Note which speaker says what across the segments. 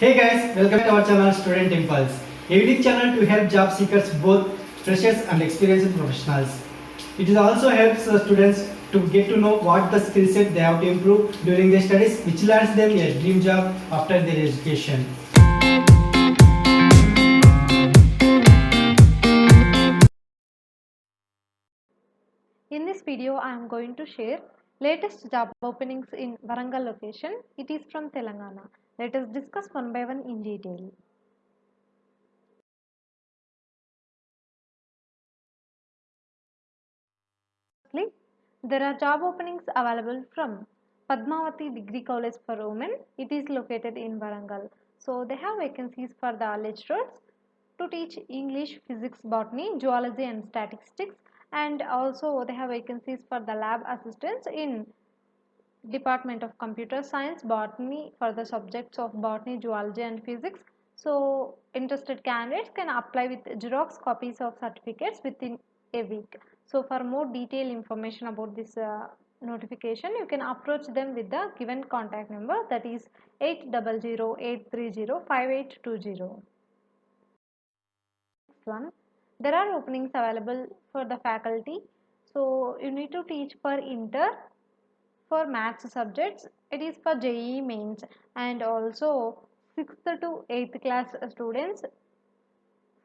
Speaker 1: Hey guys, welcome to our channel Student Impulse, a unique channel to help job seekers, both freshers and experienced professionals. It also helps students to get to know what the skill set they have to improve during their studies, which lands them a dream job after their education.
Speaker 2: In this video, I am going to share latest job openings in Warangal location. It is from Telangana. Let us discuss one by one in detail. Firstly, there are job openings available from Padmavati Degree College for Women. It is located in Warangal. So they have vacancies for the lecturers to teach English, physics, botany, zoology and statistics, and also they have vacancies for the lab assistants in Department of Computer Science, Botany for the subjects of Botany, Zoology and Physics. So interested candidates can apply with Xerox copies of certificates within a week. So for more detailed information about this notification, you can approach them with the given contact number, that is 800-830-5820. Next one, there are openings available for the faculty. So you need to teach for inter, for maths subjects. It is for JEE mains, and also 6th to 8th class students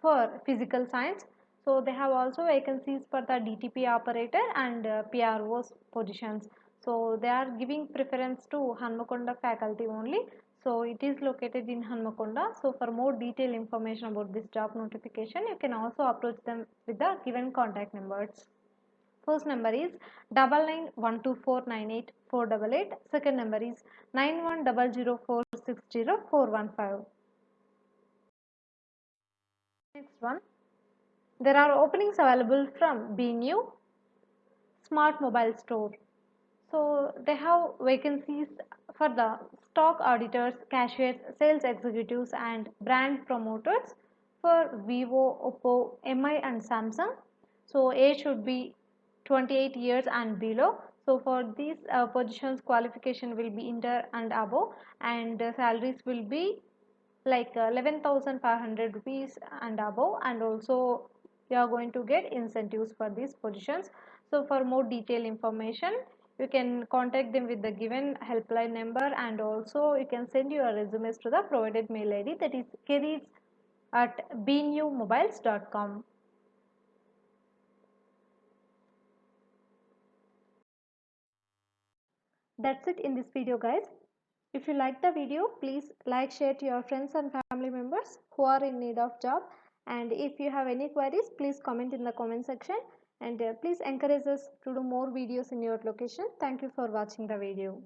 Speaker 2: for physical science. So they have also vacancies for the DTP operator and PRO's positions. So they are giving preference to Hanmakonda faculty only. So it is located in Hanmakonda. So for more detailed information about this job notification, you can also approach them with the given contact numbers. First number is 9912498488. Second number is 9100460415. Next one, there are openings available from BNU Smart Mobile Store. So they have vacancies for the stock auditors, cashiers, sales executives and brand promoters for Vivo, Oppo, MI and Samsung. So age should be 28 years and below. So for these positions, qualification will be inter and above, and salaries will be like 11,500 rupees and above, and also you are going to get incentives for these positions. So for more detailed information, you can contact them with the given helpline number, and also you can send your resumes to the provided mail id, that is careers@bnumobiles.com. That's it in this video, guys. If you like the video, please like, share to your friends and family members who are in need of job. And if you have any queries, please comment in the comment section, and please encourage us to do more videos in your location. Thank you for watching the video.